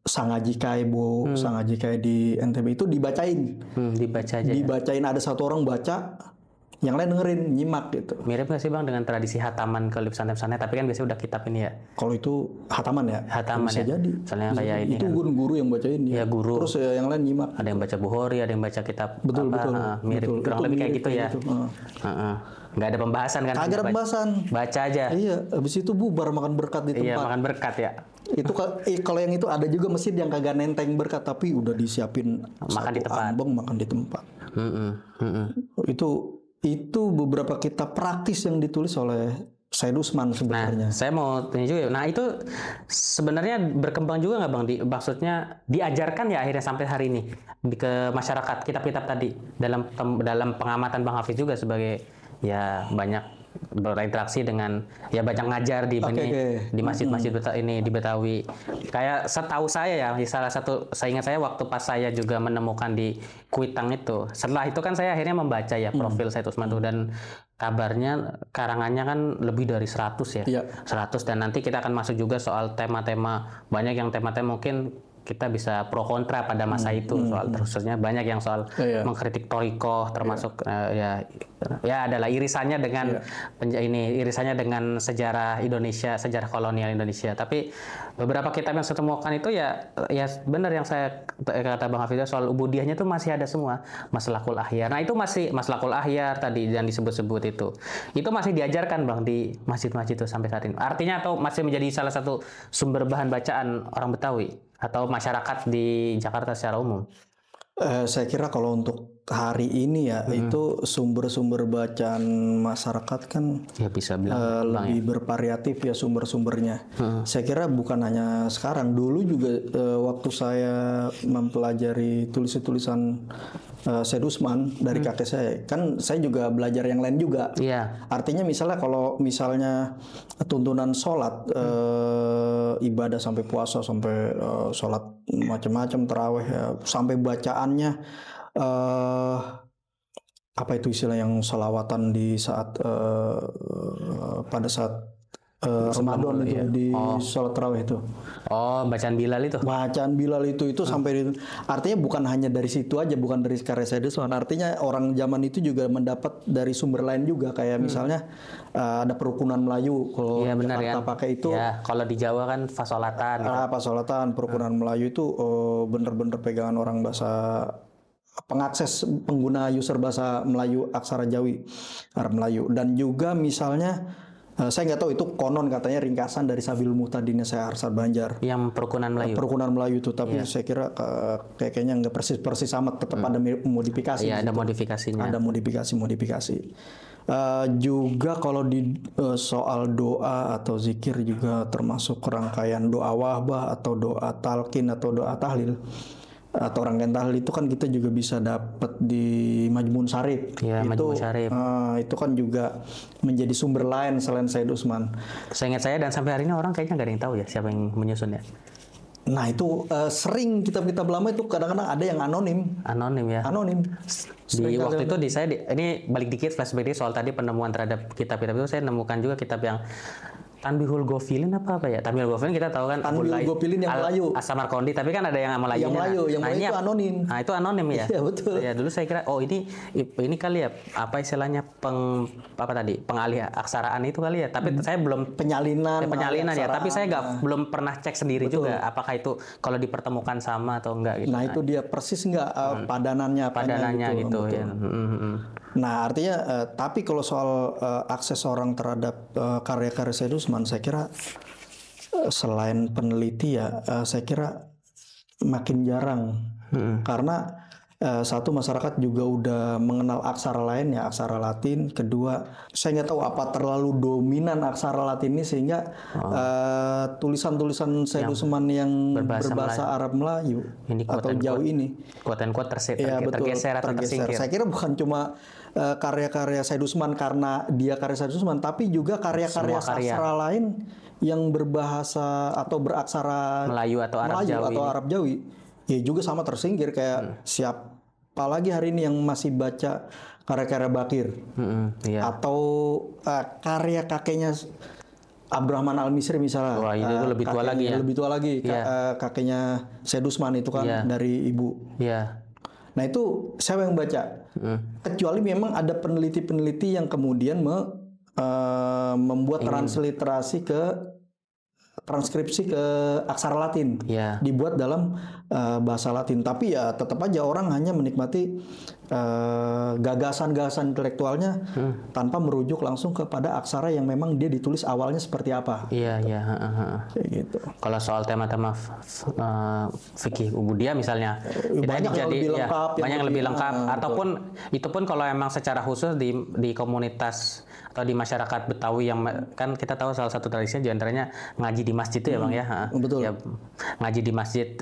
Sangaji Kaibo, Sangaji Kai di NTB itu dibacain. Dibacain, ada satu orang baca, yang lain dengerin, nyimak gitu. Mirip nggak sih Bang dengan tradisi hataman kalau di pesantren-pesantren? Tapi kan biasanya udah kitab ini ya. Kalau itu hataman ya? Hataman bisa ya. jadi. Misalnya kayak ini itu kan guru yang bacain ya. Guru. Terus yang lain nyimak. Ada yang baca Bukhari, ada yang baca kitab. Betul. Mirip, kurang lebih kayak gitu ya. Nggak ada pembahasan kan? Kagak ada pembahasan. Baca aja. Iya, habis itu bubar makan berkat di tempat. Iya, makan berkat ya. Itu kalau yang itu ada juga masjid yang kagak nenteng berkat, tapi udah disiapin makan di tempat. Ambeng makan di tempat. Itu beberapa kitab praktis yang ditulis oleh Said Usman sebenarnya. Nah, saya mau tanya juga. Nah, itu sebenarnya berkembang juga nggak Bang? Maksudnya diajarkan ya akhirnya sampai hari ini ke masyarakat kitab-kitab tadi dalam pengamatan Bang Hafiz juga sebagai ya banyak berinteraksi dengan ya banyak ngajar di masjid-masjid ini di Betawi. Kayak setahu saya ya, salah satu saya ingat saya waktu pas saya juga menemukan di Kuitang itu. Setelah itu kan saya akhirnya membaca ya profil Said Usman dan kabarnya karangannya kan lebih dari 100 ya. Iya. 100 dan nanti kita akan masuk juga soal tema-tema, banyak yang tema-tema mungkin kita bisa pro kontra pada masa itu soal terusnya banyak yang soal mengkritik Thorikoh termasuk ya adalah irisannya dengan irisannya dengan sejarah Indonesia, sejarah kolonial Indonesia. Tapi beberapa kitab yang saya temukan itu ya benar yang saya kata Bang Hafiz soal ubudiyahnya itu masih ada semua. Maslakul Ahyar. Nah, itu masih Maslakul Ahyar tadi yang disebut-sebut itu. Itu masih diajarkan Bang di masjid-masjid itu sampai saat ini. Artinya atau masih menjadi salah satu sumber bahan bacaan orang Betawi atau masyarakat di Jakarta secara umum? Saya kira kalau untuk hari ini ya itu sumber-sumber bacaan masyarakat kan ya bisa bilang lebih bervariatif ya sumber-sumbernya. Saya kira bukan hanya sekarang, dulu juga waktu saya mempelajari tulisan Said Usman dari kakek saya, kan saya juga belajar yang lain juga. Artinya misalnya tuntunan sholat, ibadah sampai puasa sampai sholat macam-macam tarawih sampai bacaannya apa itu istilah yang sholawatan di saat pada saat Ramadan itu di sholat tarawih itu. Bacaan Bilal itu. Bacaan Bilal itu sampai artinya bukan hanya dari situ aja, bukan dari karya Said Usman. Artinya orang zaman itu juga mendapat dari sumber lain juga, kayak misalnya ada perukunan Melayu kalau Jakarta pakai itu. Ya, kalau di Jawa kan fasolatan. Fasolatan, perukunan Melayu itu bener-bener pegangan orang bahasa pengakses pengguna user bahasa Melayu aksara Jawi, Arab Melayu. Dan juga misalnya Saya nggak tahu itu konon katanya ringkasan dari Sabilul Muhtadin Syekh Arsad Banjar. Yang perukunan Melayu. Perukunan Melayu itu, tapi saya kira kayaknya nggak persis amat, tetap ada modifikasi. Iya, ada modifikasinya. Ada modifikasi. Juga kalau di soal doa atau zikir juga termasuk rangkaian doa wahbah atau doa talqin atau doa tahlil. Atau rangkaian tahlil itu kan kita juga bisa dapat di Majmun Syarif. Ya, Majmun Syarif. Itu kan juga menjadi sumber lain selain Said Utsman. Seingat saya dan sampai hari ini orang kayaknya nggak ada yang tahu ya siapa yang menyusun ya. Nah itu sering kitab-kitab lama itu kadang-kadang ada yang anonim. Anonim ya. Anonim. Di waktu itu ini balik dikit flashback dikit soal tadi penemuan terhadap kitab-kitab itu, saya nemukan juga kitab yang Tanbihul Ghafilin apa ya? Tanbihul Ghafilin kita tahu kan Tanbihul Ghafilin yang Melayu. As-Samarqandi, tapi kan ada yang Melayunya. Yang Melayu, yang Melayu itu anonim. Nah, itu anonim ya. Iya, betul. Ya, dulu saya kira ini kali ya apa istilahnya pengalih aksaraan itu kali ya. Tapi saya belum penyalinan ya, tapi saya belum pernah cek sendiri juga apakah itu kalau dipertemukan sama atau enggak gitu. Nah, itu dia persis enggak padanannya gitu ya. Nah, artinya tapi kalau soal akses orang terhadap karya-karya Said Utsman, saya kira selain peneliti ya, saya kira makin jarang. Karena satu, masyarakat juga udah mengenal aksara lain ya, aksara Latin. Kedua, saya nggak tahu apa terlalu dominan aksara Latin ini sehingga tulisan-tulisan Said Utsman yang berbahasa Arab Melayu ini atau jauh ini quote-unquote tergeser atau tersingkir. Saya kira bukan cuma karya-karya Said Utsman karena dia karya Said Utsman, tapi juga karya-karya sastra lain yang berbahasa atau beraksara Melayu atau Arab Jawi. Ya juga sama tersingkir, kayak siapa lagi hari ini yang masih baca karya-karya Bakir atau karya kakeknya Abdurrahman Al-Misri misalnya. Wah, itu lebih tua lagi ya. Lebih tua lagi, kakeknya Said Utsman itu kan dari ibu. Iya. Nah itu siapa yang baca? Kecuali memang ada peneliti-peneliti yang kemudian membuat transkripsi ke aksara Latin, dibuat dalam bahasa Latin. Tapi ya tetap aja orang hanya menikmati gagasan-gagasan intelektualnya tanpa merujuk langsung kepada aksara yang memang dia ditulis awalnya seperti apa. Iya. Kayak gitu. Kalau soal tema-tema fikih ubudiyah misalnya, banyak yang lebih lengkap. Ataupun itu pun kalau emang secara khusus di komunitas atau di masyarakat Betawi yang kan kita tahu salah satu tradisinya diantaranya ngaji di masjid itu ya Bang ya. Betul. Ya, ngaji di masjid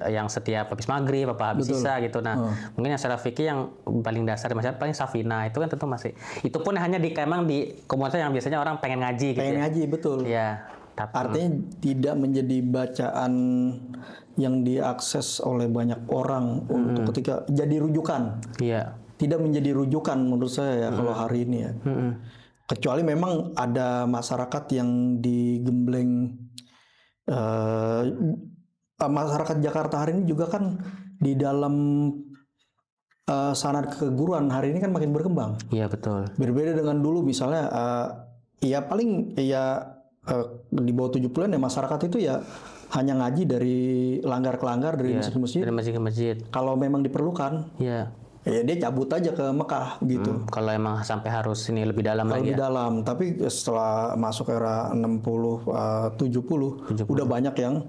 yang setiap habis maghrib apa habis isya gitu. Nah mungkin yang secara fikih yang paling dasar di masyarakat paling safina itu kan tentu masih. Itu pun hanya di komunitas yang biasanya orang pengen ngaji gitu. Pengen ngaji, betul. Ya. Artinya tidak menjadi bacaan yang diakses oleh banyak orang untuk ketika jadi rujukan. Iya. Tidak menjadi rujukan menurut saya ya kalau hari ini ya. Kecuali memang ada masyarakat yang digembleng, masyarakat Jakarta hari ini juga kan di dalam sanad keguruan hari ini kan makin berkembang. Iya betul. Berbeda dengan dulu misalnya ya paling ya di bawah 70-an ya masyarakat itu ya hanya ngaji dari langgar ke langgar, dari masjid ke masjid. Dari masjid ke masjid. Kalau memang diperlukan. Iya. Ya dia cabut aja ke Mekah gitu. Kalau emang sampai harus ini lebih dalam lagi. Lebih dalam, tapi setelah masuk era 60 70 udah banyak yang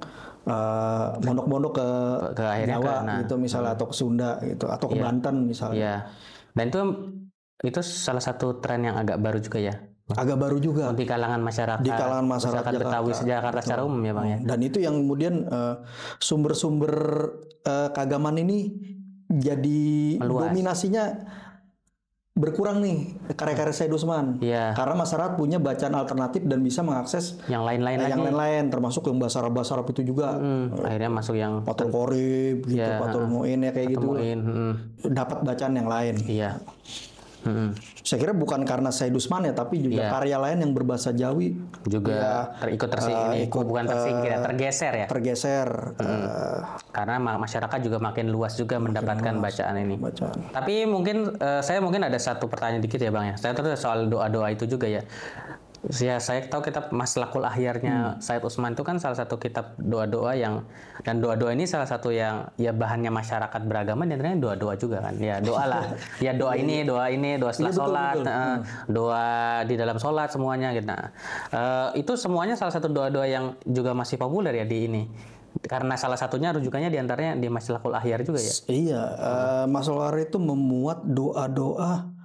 mondok-mondok ke Jawa gitu misalnya, atau ke Sunda gitu, atau ke Banten misalnya. Iya. Dan itu salah satu tren yang agak baru juga ya. Agak baru juga di kalangan masyarakat Jakarta. Betawi Jakarta secara umum ya Bang ya. Dan itu yang kemudian sumber-sumber keagamaan ini jadi meluas. Dominasinya berkurang nih karya-karya Said Utsman. Karena masyarakat punya bacaan alternatif dan bisa mengakses yang lain-lain termasuk yang bahasa Arab itu juga. Akhirnya masuk yang Fathul Qorib gitu, Fathul Mu'in ya kayak gitu. Dapat bacaan yang lain. Iya. Saya kira bukan karena Said Utsman ya, tapi juga karya lain yang berbahasa Jawi juga ikut tergeser ya. Karena masyarakat juga makin luas juga mendapatkan bacaan ini. Tapi mungkin saya ada satu pertanyaan dikit ya Bang ya. Saya terus soal doa-doa itu juga ya. Ya, saya tahu kitab Maslakul Ahyarnya Said Usman itu kan salah satu kitab doa-doa yang, dan doa-doa ini salah satu yang ya bahannya masyarakat beragama, dan ternyata doa-doa juga kan. Ya doa lah. Ya doa ini, doa setelah sholat, doa di dalam sholat semuanya gitu. Nah, itu semuanya salah satu doa-doa yang juga masih populer ya di ini. Karena salah satunya rujukannya diantaranya di Maslakul Ahyar juga ya. Iya, Maslakul Ahyar itu memuat doa-doa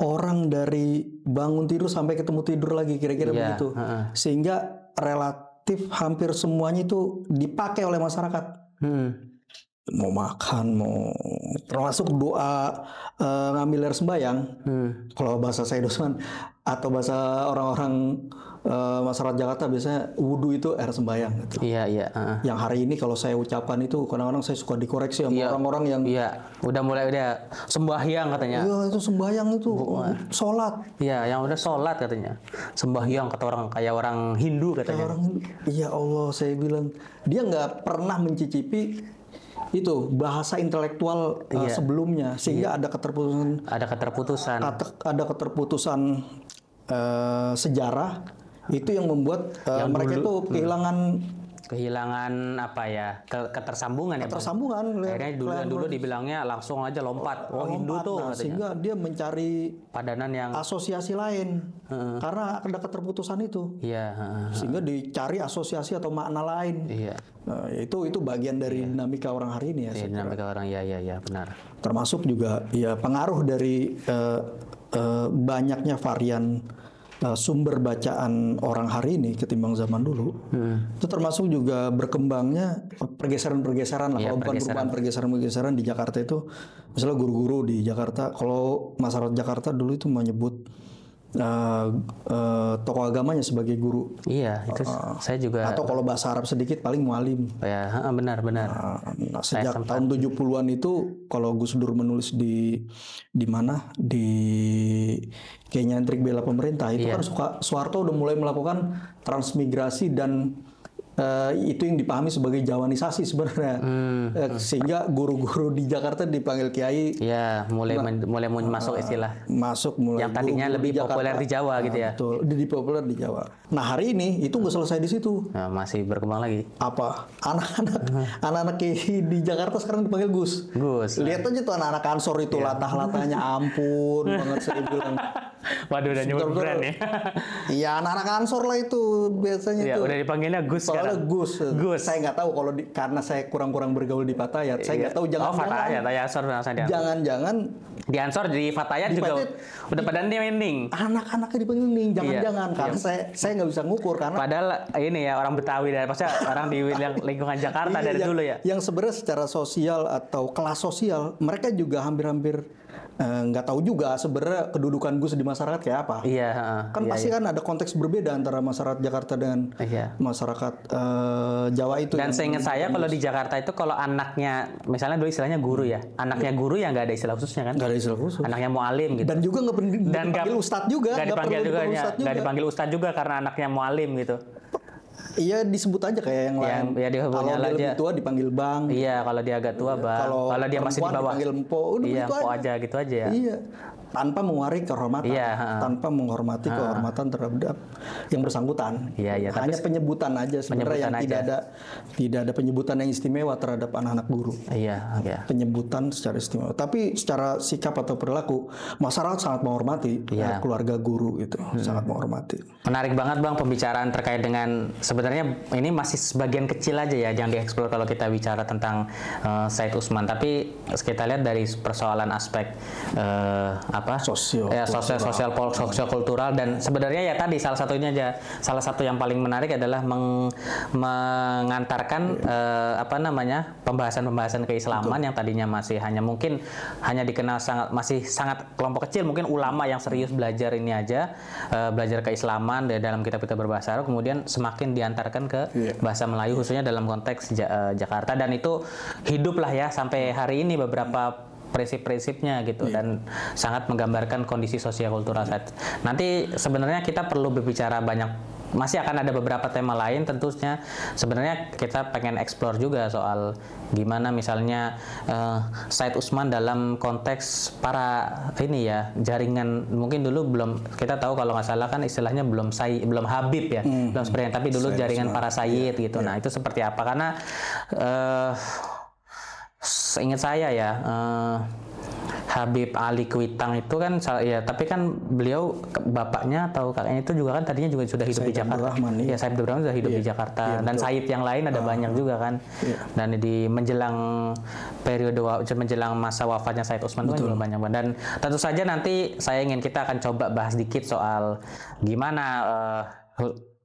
orang dari bangun tidur sampai ketemu tidur lagi, kira-kira begitu. Sehingga relatif hampir semuanya itu dipakai oleh masyarakat. Mau makan, mau termasuk doa ngambil air sembahyang. Kalau bahasa Said Usman atau bahasa orang-orang masyarakat Jakarta biasanya wudhu itu air sembahyang gitu. Iya. Yang hari ini kalau saya ucapkan itu kadang-kadang saya suka dikoreksi sama orang-orang yang udah sembahyang katanya. Iya, itu sembahyang itu sholat. Iya, yang udah sholat katanya. Sembahyang kata orang kayak orang Hindu katanya. Iya Allah, saya bilang dia nggak pernah mencicipi itu bahasa intelektual sebelumnya, sehingga ada keterputusan sejarah itu yang membuat mereka itu kehilangan apa ya, ketersambungan ya. Akhirnya dulu dibilangnya langsung aja lompat. Hindu tuh katanya. Sehingga dia mencari padanan yang asosiasi lain karena ada keterputusan itu. Sehingga dicari asosiasi atau makna lain. Nah, itu bagian dari dinamika orang hari ini ya. Dinamika orang ya benar. Termasuk juga ya pengaruh dari banyaknya varian sumber bacaan orang hari ini ketimbang zaman dulu. Itu termasuk juga berkembangnya pergeseran-pergeseran lah. Kalau bukan perubahan pergeseran-pergeseran di Jakarta itu, misalnya guru-guru di Jakarta, kalau masyarakat Jakarta dulu itu menyebut tokoh agamanya sebagai guru. Iya, itu saya juga. Atau kalau bahasa Arab sedikit paling mualim. Ya, benar. Nah, sejak tahun 70-an itu kalau Gus Dur menulis di mana di kayaknya Intrik Bela Pemerintah itu kan Soeharto udah mulai melakukan transmigrasi dan itu yang dipahami sebagai Jawanisasi sebenarnya. Sehingga guru-guru di Jakarta dipanggil kiai. Ya, mulai masuk istilah. Mulai yang tadinya lebih populer di Jawa gitu ya. Betul, populer di Jawa. Nah, hari ini itu nggak selesai di situ. Nah, masih berkembang lagi. Apa? Anak-anak di Jakarta sekarang dipanggil Gus. Lihat aja tuh anak-anak Ansor itu latah-latahnya ampun banget, saya bilang. Waduh, udah nyebut brand ya. Iya, anak-anak Ansor lah itu biasanya ya, tuh. Udah dipanggilnya Gus sekarang. Gus. Saya nggak tahu kalau karena saya kurang-kurang bergaul di Fatayat. Saya nggak tahu jangan-jangan di Ansor di Fatayat juga udah pada mending. Anak-anaknya dipanggil Ning, jangan-jangan karena saya nggak bisa ngukur karena padahal ini ya orang Betawi dan pasti orang di lingkungan Jakarta dari dulu ya. Yang sebenarnya secara sosial atau kelas sosial mereka juga hampir-hampir nggak tahu juga sebenarnya kedudukan Gus di masyarakat kayak apa. Kan pasti kan ada konteks berbeda antara masyarakat Jakarta dengan masyarakat Jawa itu. Dan seingat saya kalau di Jakarta itu kalau anaknya misalnya dulu istilahnya guru ya, anaknya guru ya nggak ada istilah khususnya kan? Nggak ada istilah khusus. Anaknya mualim gitu. Dan juga nggak dipanggil ustadz juga. Nggak dipanggil ustadz juga karena anaknya mualim gitu. Iya, disebut aja kayak yang lain. Kalau dia lebih tua dipanggil Bang. Iya, kalau dia agak tua Bang. Kalau dia masih di bawah dipanggil Mpo. Iya, Mpo aja gitu aja ya. Iya. Tanpa mengurangi kehormatan, tanpa menghormati kehormatan terhadap yang bersangkutan. Hanya penyebutan aja sebenarnya yang tidak ada penyebutan yang istimewa terhadap anak-anak guru. Penyebutan secara istimewa. Tapi secara sikap atau perilaku masyarakat sangat menghormati keluarga guru itu, sangat menghormati. Menarik banget Bang pembicaraan terkait dengan sebenarnya ini masih sebagian kecil aja ya yang dieksplor kalau kita bicara tentang Said Usman. Tapi kita lihat dari persoalan aspek sosial kultural dan sebenarnya ya tadi salah satu yang paling menarik adalah mengantarkan pembahasan keislaman yang tadinya masih hanya dikenal masih sangat kelompok kecil, mungkin ulama yang serius belajar ini aja, belajar keislaman dalam kitab-kitab berbahasa Arab, kemudian semakin diantarkan ke bahasa Melayu khususnya dalam konteks Jakarta, dan itu hiduplah ya sampai hari ini beberapa prinsip-prinsipnya gitu dan sangat menggambarkan kondisi sosial kultural saat. Nanti sebenarnya kita perlu berbicara banyak masih akan ada beberapa tema lain tentunya. Sebenarnya kita pengen explore juga soal gimana misalnya Said Usman dalam konteks para ini ya, jaringan. Mungkin dulu belum, kita tahu kalau nggak salah kan istilahnya belum Habib ya, belum seperti yang, tapi dulu Said jaringan Usman, para Sayyid gitu. Nah itu seperti apa, karena seingat saya ya, Habib Ali Kuitang itu kan ya, tapi kan beliau bapaknya atau kakeknya itu juga kan tadinya juga sudah hidup di Jakarta. Ya, Said Abdul Rahman sudah hidup di Jakarta, dan Said yang lain ada banyak juga kan. Dan di menjelang menjelang masa wafatnya Said Usman itu juga banyak. Dan tentu saja nanti kita akan coba bahas dikit soal gimana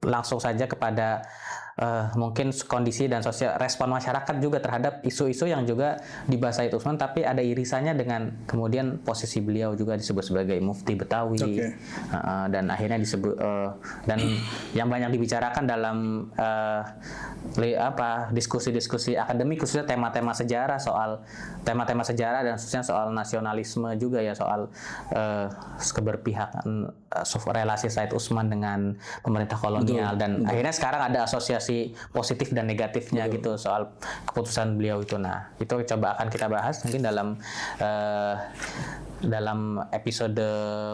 langsung saja kepada mungkin kondisi dan sosial respon masyarakat juga terhadap isu-isu yang juga dibahas Said Usman, tapi ada irisannya dengan kemudian posisi beliau juga disebut sebagai mufti Betawi, dan akhirnya disebut dan yang banyak dibicarakan dalam diskusi-diskusi akademik, khususnya tema-tema sejarah, dan khususnya soal nasionalisme juga ya, soal keberpihakan relasi Said Usman dengan pemerintah kolonial. Dan akhirnya sekarang ada asosiasi positif dan negatifnya gitu soal keputusan beliau itu. Nah, itu coba akan kita bahas mungkin dalam episode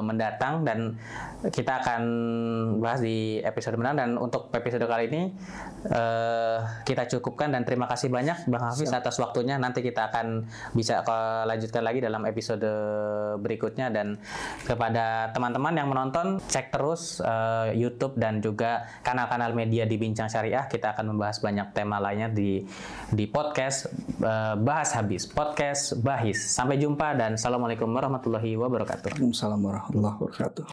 mendatang, dan kita akan bahas di episode mendatang. Dan untuk episode kali ini kita cukupkan, dan terima kasih banyak Bang Hafiz atas waktunya. Nanti kita akan bisa lanjutkan lagi dalam episode berikutnya. Dan kepada teman-teman yang menonton, cek terus YouTube dan juga kanal-kanal media di Bincang Syariah. Kita akan membahas banyak tema lainnya di podcast Bahas Habis, podcast Bahis. Sampai jumpa dan assalamualaikum warahmatullahi wabarakatuh. Waalaikumsalam warahmatullahi wabarakatuh.